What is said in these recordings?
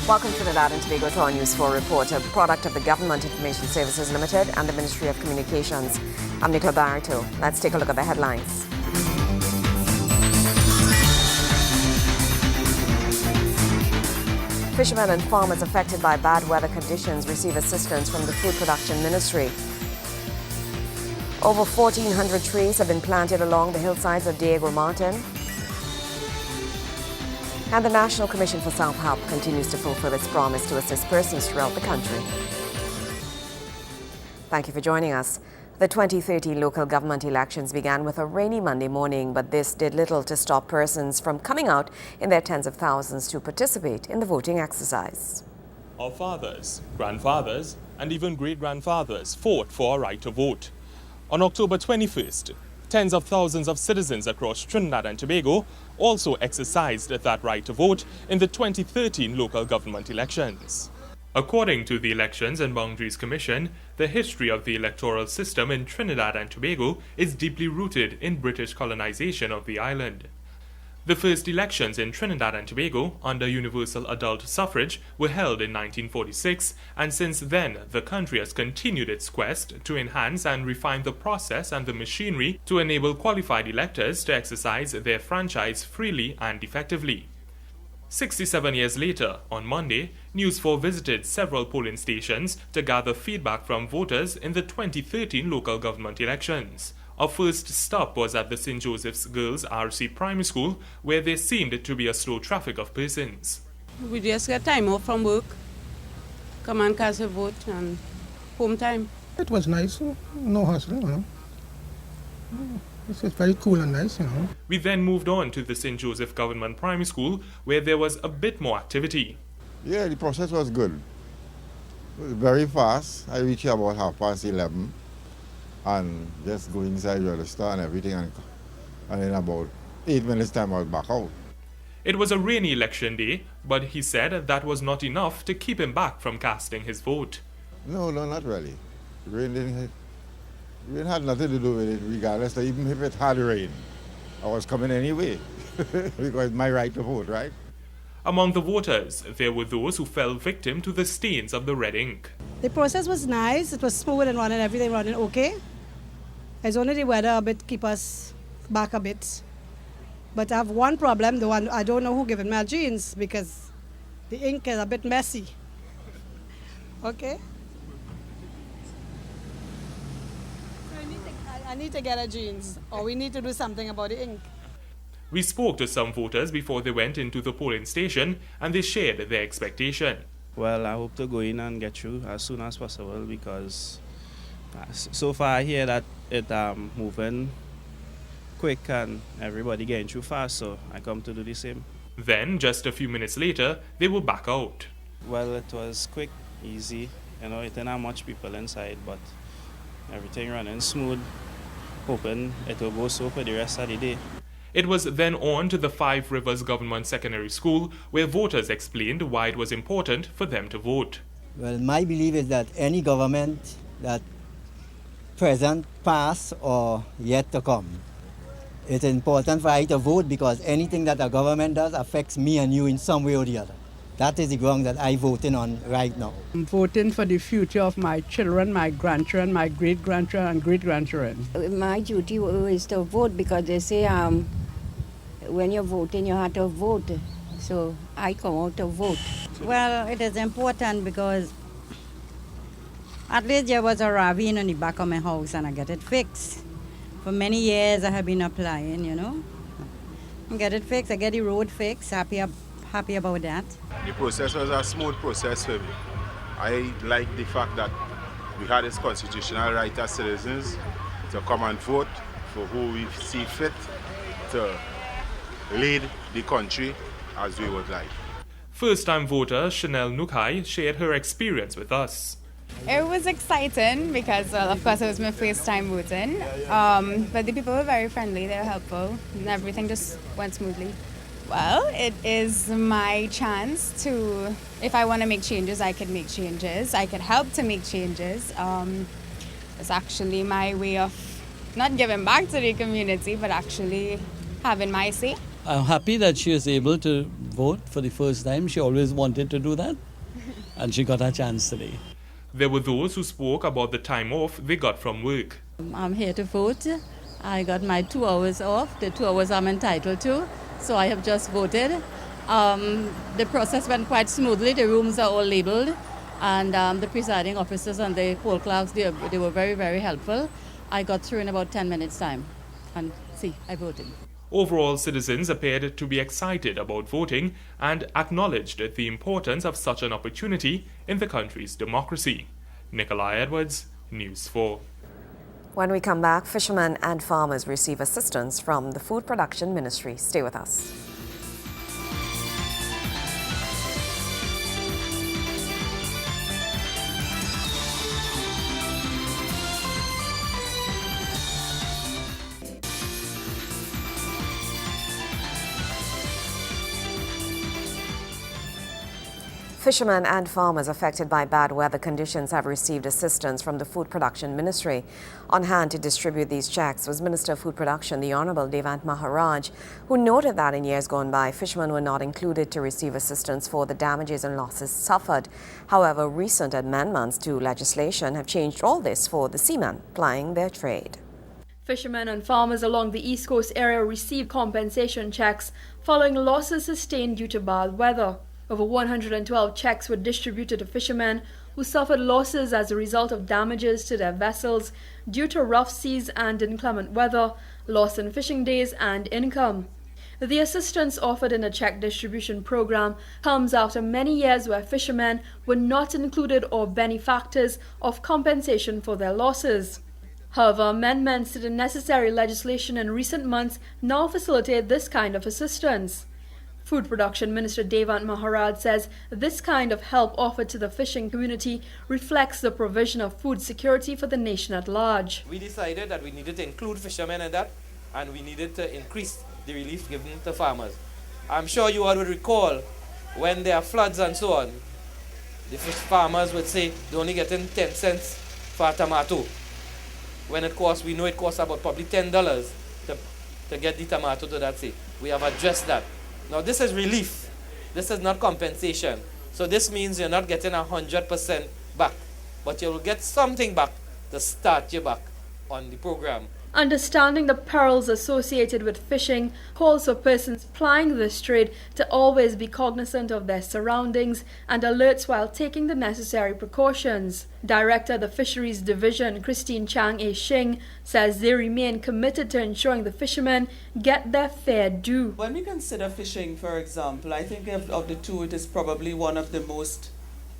Welcome to Trinidad and Tobago to our News 4 report, a product of the Government Information Services Limited and the Ministry of Communications. I'm Nicola Barito. Let's take a look at the headlines. Fishermen and farmers affected by bad weather conditions receive assistance from the Food Production Ministry. Over 1,400 trees have been planted along the hillsides of Diego Martin. And the National Commission for Self-Help continues to fulfill its promise to assist persons throughout the country. Thank you for joining us. The 2030 local government elections began with a rainy Monday morning, but this did little to stop persons from coming out in their tens of thousands to participate in the voting exercise. Our fathers, grandfathers, and even great-grandfathers fought for our right to vote. On October 21st, tens of thousands of citizens across Trinidad and Tobago also exercised that right to vote in the 2013 local government elections. According to the Elections and Boundaries Commission, the history of the electoral system in Trinidad and Tobago is deeply rooted in British colonization of the island. The first elections in Trinidad and Tobago under universal adult suffrage were held in 1946, and since then the country has continued its quest to enhance and refine the process and the machinery to enable qualified electors to exercise their franchise freely and effectively. 67 years later, on Monday, News 4 visited several polling stations to gather feedback from voters in the 2013 local government elections. Our first stop was at the St. Joseph's Girls RC Primary School, where there seemed to be a slow traffic of persons. We just get time off from work, come and cast a vote, and home time. It was nice, no hassle, It's just very cool and nice, We then moved on to the St. Joseph Government Primary School, where there was a bit more activity. Yeah, the process was good. It was very fast. I reached here about 11:30. And just go inside, register and everything, and in about 8 minutes time I was back out. It was a rainy election day, but he said that was not enough to keep him back from casting his vote. No, not really. Rain had nothing to do with it, regardless. Even if it had rain, I was coming anyway, because it's my right to vote, right? Among the voters, there were those who fell victim to the stains of the red ink. The process was nice. It was smooth and running, everything running okay. It's only the weather a bit keep us back a bit. But I have one problem, the one I don't know who given my jeans because the ink is a bit messy. Okay? I need to get a jeans, or we need to do something about the ink. We spoke to some voters before they went into the polling station, and they shared their expectation. Well, I hope to go in and get through as soon as possible, because so far I hear that it's moving quick and everybody getting through fast, so I come to do the same. Then, just a few minutes later, they were back out. Well, it was quick, easy. It didn't have much people inside, but everything running smooth. Hoping it will go so for the rest of the day. It was then on to the Five Rivers Government Secondary School, where voters explained why it was important for them to vote. Well, my belief is that any government that present, past, or yet to come, it's important for I to vote because anything that a government does affects me and you in some way or the other. That is the ground that I'm voting on right now. I'm voting for the future of my children, my grandchildren, my great-grandchildren, and great-grandchildren. My duty is to vote because they say when you're voting, you have to vote. So I come out to vote. Well, it is important because at least there was a ravine on the back of my house and I get it fixed. For many years I have been applying, I get it fixed, I get the road fixed, happy about that. The process was a smooth process for me. I like the fact that we had this constitutional right as citizens to come and vote for who we see fit to lead the country as we would like. First-time voter Chanel Nukai shared her experience with us. It was exciting because, well, of course, it was my first time voting. But the people were very friendly, they were helpful, and everything just went smoothly. Well, it is my chance to, if I want to make changes, I can make changes. I can help to make changes. It's actually my way of not giving back to the community, but actually having my say. I'm happy that she was able to vote for the first time. She always wanted to do that, and she got her chance today. There were those who spoke about the time off they got from work. I'm here to vote. I got my 2 hours off, the 2 hours I'm entitled to, so I have just voted. The process went quite smoothly. The rooms are all labeled, and the presiding officers and the poll clerks, they were very, very helpful. I got through in about 10 minutes' time, and see, I voted. Overall, citizens appeared to be excited about voting and acknowledged the importance of such an opportunity in the country's democracy. Nikolai Edwards, News 4. When we come back, fishermen and farmers receive assistance from the Food Production Ministry. Stay with us. Fishermen and farmers affected by bad weather conditions have received assistance from the Food Production Ministry. On hand to distribute these checks was Minister of Food Production, the Honourable Devant Maharaj, who noted that in years gone by, fishermen were not included to receive assistance for the damages and losses suffered. However, recent amendments to legislation have changed all this for the seamen plying their trade. Fishermen and farmers along the East Coast area received compensation checks following losses sustained due to bad weather. Over 112 checks were distributed to fishermen who suffered losses as a result of damages to their vessels due to rough seas and inclement weather, loss in fishing days and income. The assistance offered in the check distribution program comes after many years where fishermen were not included or benefactors of compensation for their losses. However, amendments to the necessary legislation in recent months now facilitate this kind of assistance. Food Production Minister Devant Maharaj says this kind of help offered to the fishing community reflects the provision of food security for the nation at large. We decided that we needed to include fishermen in that, and we needed to increase the relief given to farmers. I'm sure you all would recall when there are floods and so on, the fish farmers would say they're only getting 10 cents for a tomato. When we know it costs about probably $10 to get the tomato to that state. We have addressed that. Now this is relief. This is not compensation. So this means you're not getting 100% back, but you will get something back to start you back on the program. Understanding the perils associated with fishing calls for persons plying this trade to always be cognizant of their surroundings and alerts while taking the necessary precautions. Director of the Fisheries Division, Christine Chang A. Shing, says they remain committed to ensuring the fishermen get their fair due. When we consider fishing, for example, I think of the two, it is probably one of the most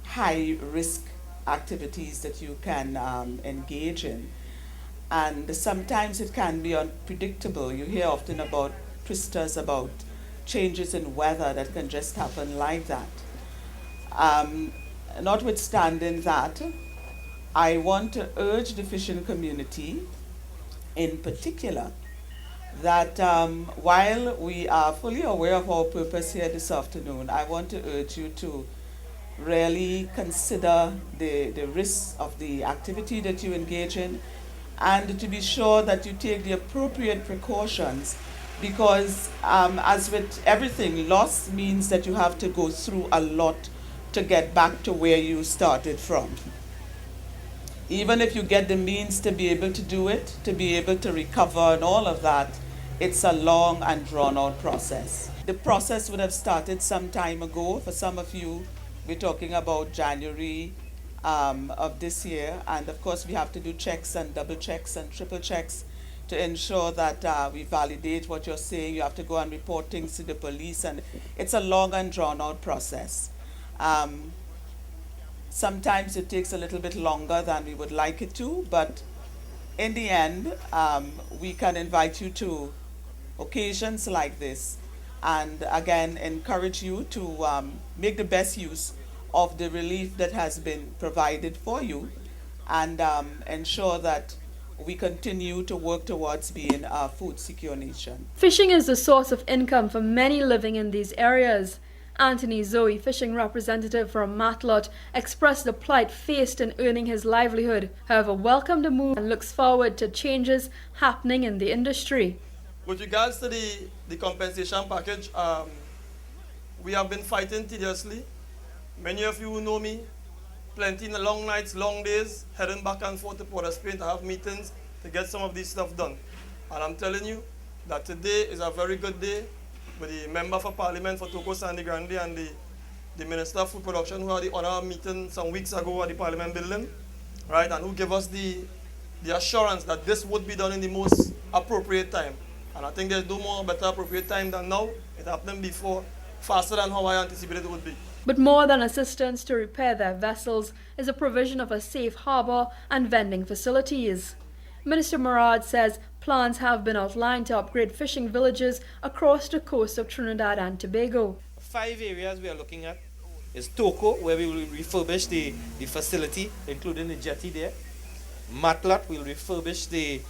high-risk activities that you can engage in. And sometimes it can be unpredictable. You hear often about twisters, about changes in weather that can just happen like that. Notwithstanding that, I want to urge the fishing community in particular that while we are fully aware of our purpose here this afternoon, I want to urge you to really consider the risks of the activity that you engage in, and to be sure that you take the appropriate precautions, because as with everything, loss means that you have to go through a lot to get back to where you started from. Even if you get the means to be able to do it, to be able to recover and all of that, it's a long and drawn-out process. The process would have started some time ago. For some of you, we're talking about January of this year, and of course we have to do checks and double checks and triple checks to ensure that we validate what you're saying. You have to go and report things to the police, and it's a long and drawn out process. Sometimes it takes a little bit longer than we would like it to, but in the end we can invite you to occasions like this, and again encourage you to make the best use of the relief that has been provided for you, and ensure that we continue to work towards being a food secure nation. Fishing is the source of income for many living in these areas. Anthony Zoe, fishing representative from Matlot, expressed the plight faced in earning his livelihood, however welcomed the move and looks forward to changes happening in the industry. With regards to the compensation package, we have been fighting tediously. Many of you who know me, plenty long nights, long days, heading back and forth to Port of Spain to have meetings to get some of this stuff done. And I'm telling you that today is a very good day with the Member for Parliament for Toko Sandy Grande and the Minister of Food Production, who had the honor of meeting some weeks ago at the Parliament building, right, and who gave us the assurance that this would be done in the most appropriate time. And I think there's no more better appropriate time than now. It happened before, faster than how I anticipated it would be. But more than assistance to repair their vessels is the provision of a safe harbour and vending facilities. Minister Murad says plans have been outlined to upgrade fishing villages across the coast of Trinidad and Tobago. 5 areas we are looking at is Toko, where we will refurbish the facility, including the jetty there. Matlat, we'll refurbish the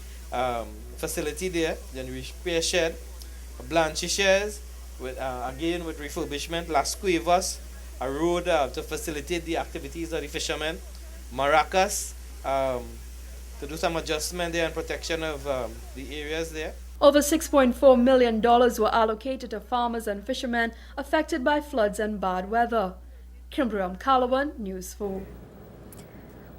facility there, then repair shed. Blanchishes, again with refurbishment. Las Cuevas, a road to facilitate the activities of the fishermen. Maracas, to do some adjustment there and protection of the areas there. Over $6.4 million were allocated to farmers and fishermen affected by floods and bad weather. Kimberly Calawan, News 4.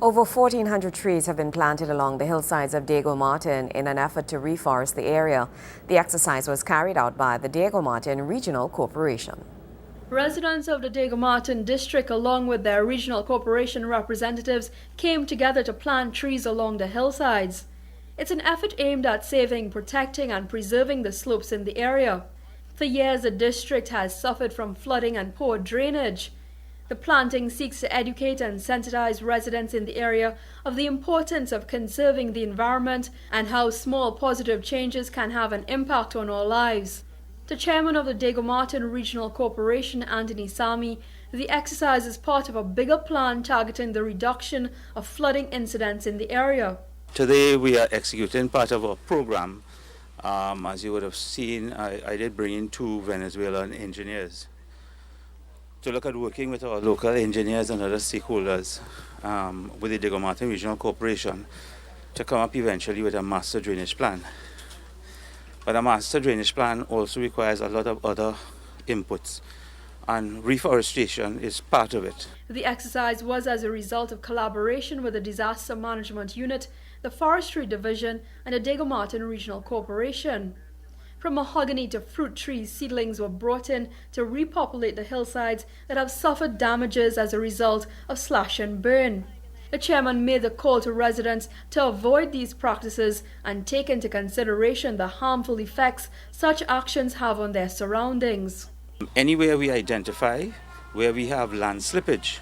Over 1,400 trees have been planted along the hillsides of Diego Martin in an effort to reforest the area. The exercise was carried out by the Diego Martin Regional Corporation. Residents of the Diego Martin district, along with their regional corporation representatives, came together to plant trees along the hillsides. It's an effort aimed at saving, protecting and preserving the slopes in the area. For years, the district has suffered from flooding and poor drainage. The planting seeks to educate and sensitize residents in the area of the importance of conserving the environment and how small positive changes can have an impact on our lives. The chairman of the Diego Martin Regional Corporation, Anthony Sami, the exercise is part of a bigger plan targeting the reduction of flooding incidents in the area. Today we are executing part of our program. As you would have seen, I did bring in 2 Venezuelan engineers to look at working with our local engineers and other stakeholders with the Diego Martin Regional Corporation to come up eventually with a master drainage plan. But a master drainage plan also requires a lot of other inputs, and reforestation is part of it. The exercise was as a result of collaboration with the Disaster Management Unit, the Forestry Division and the Diego Martin Regional Corporation. From mahogany to fruit trees, seedlings were brought in to repopulate the hillsides that have suffered damages as a result of slash and burn. The chairman made the call to residents to avoid these practices and take into consideration the harmful effects such actions have on their surroundings. Anywhere we identify where we have land slippage,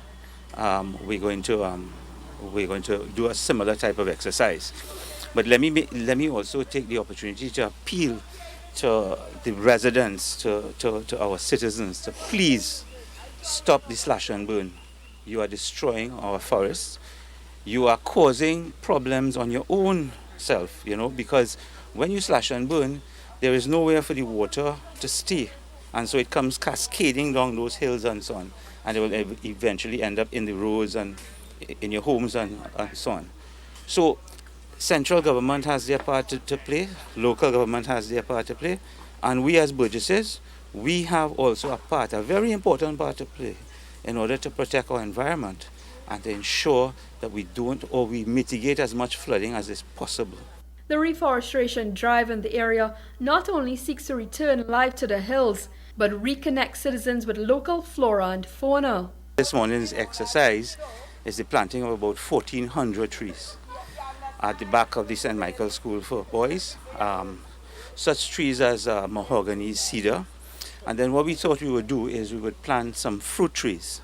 we're going to do a similar type of exercise. But let me also take the opportunity to appeal to the residents, to our citizens, to please stop the slash and burn. You are destroying our forests. You are causing problems on your own self, because when you slash and burn, there is nowhere for the water to stay. And so it comes cascading down those hills and so on. And it will eventually end up in the roads and in your homes and so on. So central government has their part to play, local government has their part to play, and we as Burgesses, we have also a very important part to play in order to protect our environment and to ensure that we don't or we mitigate as much flooding as is possible. The reforestation drive in the area not only seeks to return life to the hills, but reconnect citizens with local flora and fauna. This morning's exercise is the planting of about 1,400 trees at the back of the St. Michael's School for Boys. Such trees as mahogany, cedar. And then what we thought we would do is we would plant some fruit trees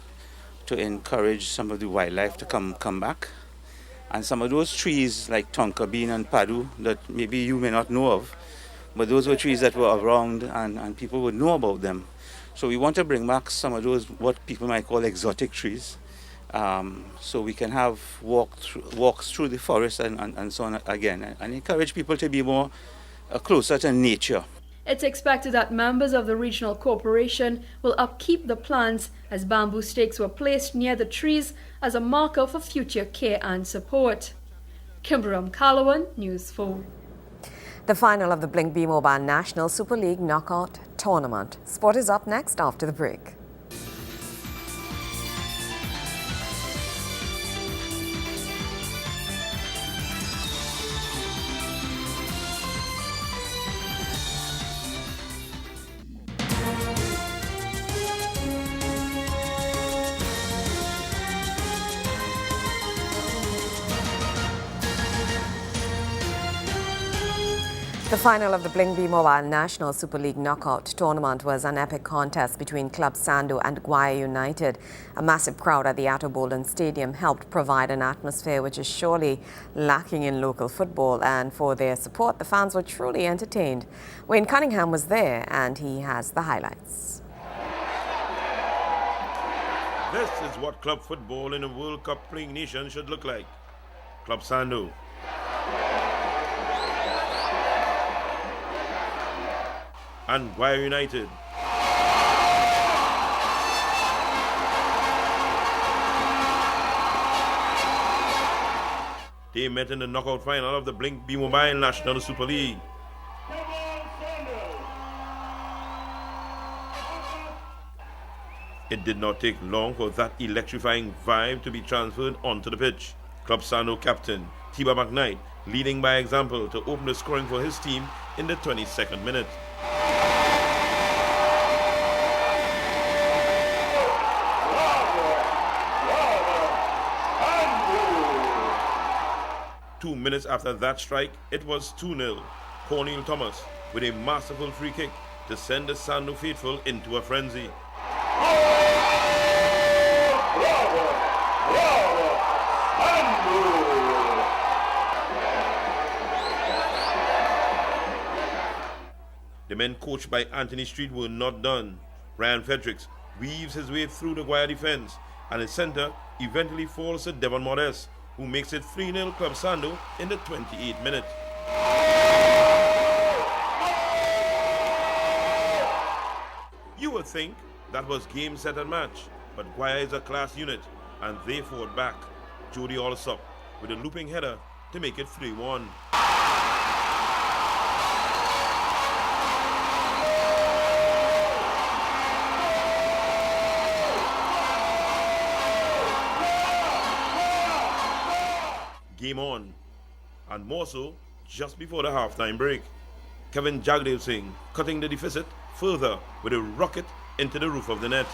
to encourage some of the wildlife to come back. And some of those trees like tonka bean and padu that maybe you may not know of, but those were trees that were around and people would know about them. So we want to bring back some of those what people might call exotic trees, so we can have walks through the forest and so on again, and encourage people to be more closer to nature. It's expected that members of the regional corporation will upkeep the plants as bamboo stakes were placed near the trees as a marker for future care and support. Kimberly Calawan, News 4. The final of the Blink B Mobile National Super League Knockout Tournament. Sport is up next after the break. The final of the Blink B Mobile National Super League Knockout Tournament was an epic contest between Club Sando and Guaya United. A massive crowd at the Atto Boldon Stadium helped provide an atmosphere which is surely lacking in local football, and for their support, the fans were truly entertained. Wayne Cunningham was there and he has the highlights. This is what club football in a World Cup playing nation should look like. Club Sando. And Guaya United. They met in the knockout final of the Blink B Mobile National Super League. It did not take long for that electrifying vibe to be transferred onto the pitch. Club Sando captain Tiba McKnight leading by example to open the scoring for his team in the 22nd minute. Two minutes after that strike, it was 2-0. Cornel Thomas with a masterful free kick to send the Sando faithful into a frenzy. The men coached by Anthony Street were not done. Ryan Fredericks weaves his way through the Guaya defense, and his center eventually falls to Devon Modest, who makes it 3-0 Club Sando in the 28th minute. You would think that was game, set and match, but Guaya is a class unit and they fought back. Jody Allsop with a looping header to make it 3-1. Game on, and more so just before the halftime break. Kevin Jagdev Singh cutting the deficit further with a rocket into the roof of the net.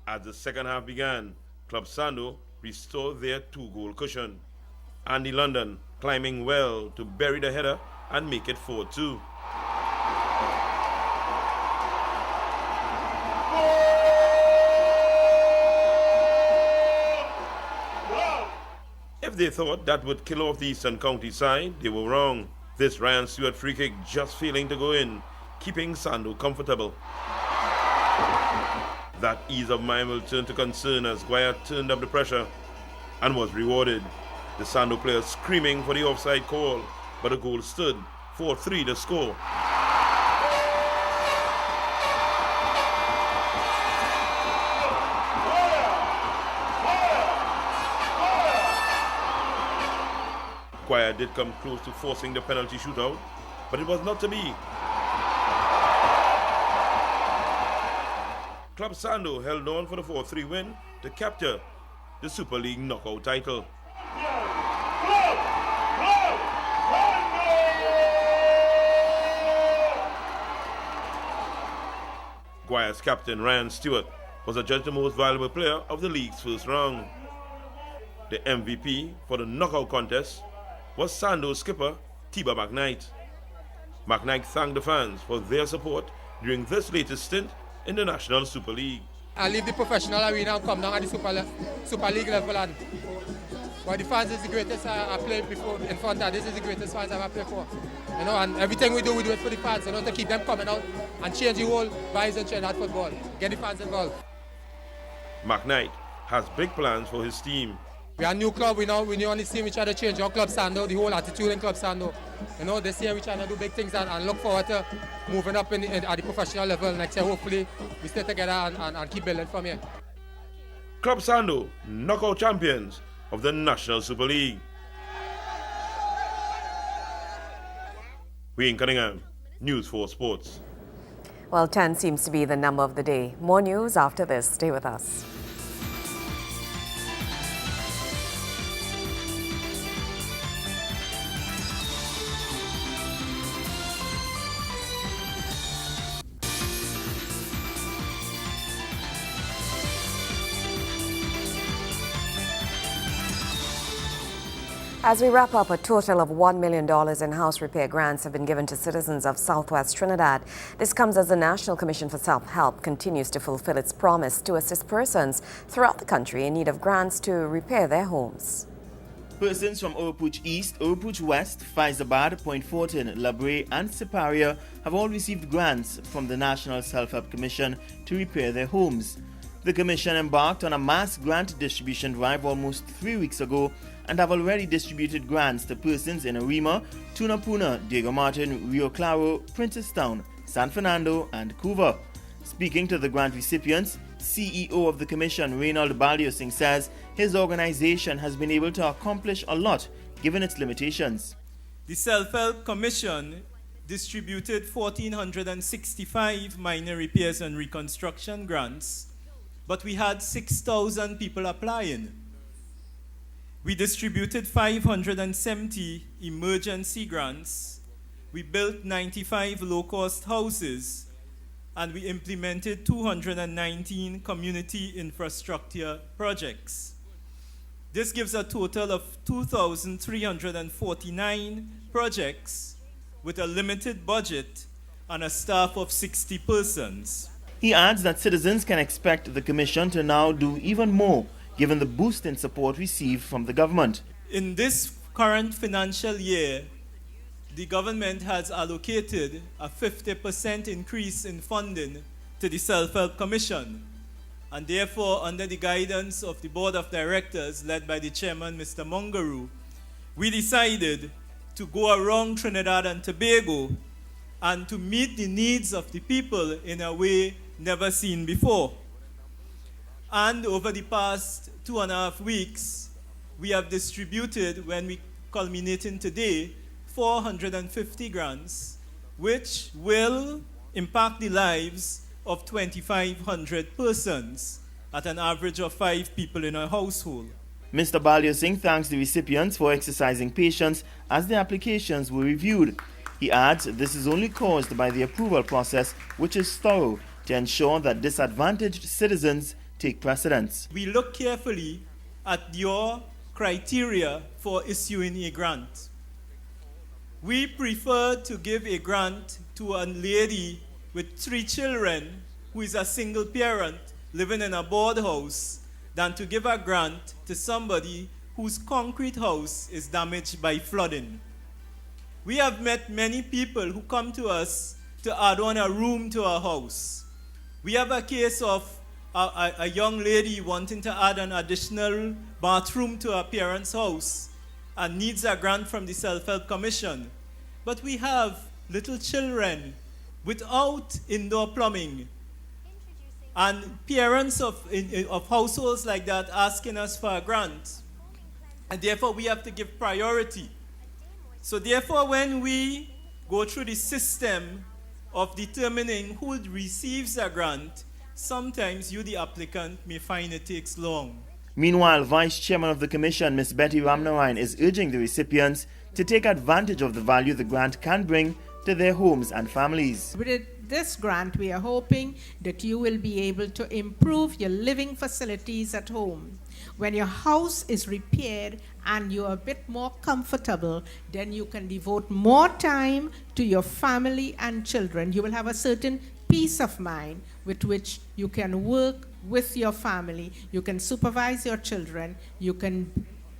As the second half began, Club Sando restored their 2-goal cushion. Andy London climbing well to bury the header and make it 4-2. If they thought that would kill off the Eastern County side, they were wrong. This Ryan Stewart free kick just failing to go in, keeping Sando comfortable. That ease of mind will turn to concern as Guaya turned up the pressure and was rewarded. The Sando players screaming for the offside call, but the goal stood. 4-3 the score. Guaya did come close to forcing the penalty shootout, but it was not to be. Club Sando held on for the 4-3 win to capture the Super League knockout title. Guaya's captain Ryan Stewart was adjudged the most valuable player of the league's first round. The MVP for the knockout contest was Sando's skipper Tiba McKnight. McKnight thanked the fans for their support during this latest stint in the National Super League. I leave the professional arena and come down at the Super League level, and but the fans is the greatest I played before in front of. This is the greatest fans I've ever played for. You know, and everything we do it for the fans, you know, to keep them coming out and change the whole vibes and Trinidad football. Get the fans involved. McKnight has big plans for his team. We are a new club, we only see we try to change our Club Sando, the whole attitude in Club Sando. You know, this year we trying to do big things and look forward to moving up at the professional level. Next year, hopefully, we stay together and keep building from here. Club Sando, knockout champions, of the National Super League. Wayne Cunningham, News 4 Sports. Well, 10 seems to be the number of the day. More news after this. Stay with us. As we wrap up, a total of $1 million in house repair grants have been given to citizens of Southwest Trinidad. This comes as the National Commission for Self-Help continues to fulfill its promise to assist persons throughout the country in need of grants to repair their homes. Persons from Oropouche East, Oropouche West, Faizabad, Point Fortin, La Brea and Siparia have all received grants from the National Self-Help Commission to repair their homes. The Commission embarked on a mass grant distribution drive almost 3 weeks ago and have already distributed grants to persons in Arima, Tunapuna, Diego Martin, Rio Claro, Princestown, San Fernando and Couva. Speaking to the grant recipients, CEO of the Commission, Reynald Baliosing, says his organization has been able to accomplish a lot given its limitations. The Self-Help Commission distributed 1,465 minor repairs and reconstruction grants, but we had 6,000 people applying. We distributed 570 emergency grants, we built 95 low-cost houses, and we implemented 219 community infrastructure projects. This gives a total of 2,349 projects with a limited budget and a staff of 60 persons. He adds that citizens can expect the Commission to now do even more given the boost in support received from the government. In this current financial year, the government has allocated a 50% increase in funding to the Self-Help Commission. And therefore, under the guidance of the Board of Directors, led by the Chairman, Mr. Mungaru, we decided to go around Trinidad and Tobago and to meet the needs of the people in a way never seen before. And over the past 2.5 weeks, we have distributed, when we culminating today, 450 grants, which will impact the lives of 2,500 persons at an average of 5 people in a household. Mr. Baliosing thanks the recipients for exercising patience as their applications were reviewed. He adds this is only caused by the approval process, which is thorough, to ensure that disadvantaged citizens take precedence. We look carefully at your criteria for issuing a grant. We prefer to give a grant to a lady with 3 children who is a single parent living in a board house than to give a grant to somebody whose concrete house is damaged by flooding. We have met many people who come to us to add on a room to our house. We have a case of a young lady wanting to add an additional bathroom to her parents' house and needs a grant from the Self-Help Commission. But we have little children without indoor plumbing. And parents of households like that asking us for a grant. And therefore we have to give priority. So therefore when we go through the system of determining who receives a grant, sometimes you, the applicant, may find it takes long. Meanwhile, Vice Chairman of the Commission, Ms. Betty Ramnarayan, is urging the recipients to take advantage of the value the grant can bring to their homes and families. With this grant, we are hoping that you will be able to improve your living facilities at home. When your house is repaired and you're a bit more comfortable, then you can devote more time to your family and children. You will have a certain peace of mind with which you can work with your family, you can supervise your children, you can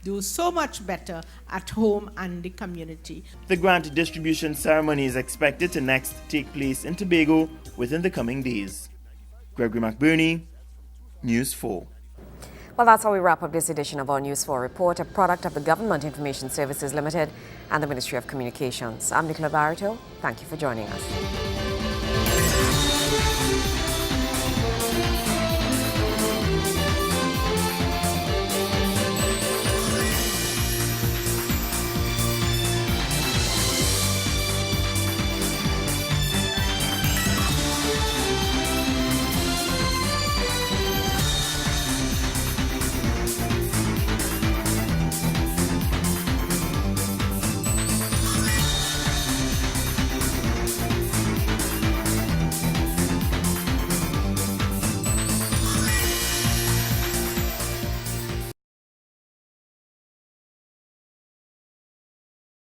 do so much better at home and the community. The grant distribution ceremony is expected to next take place in Tobago within the coming days. Gregory McBurney, News 4. Well, that's how we wrap up this edition of our News 4 report, a product of the Government Information Services Limited and the Ministry of Communications. I'm Nicola Barreto. Thank you for joining us.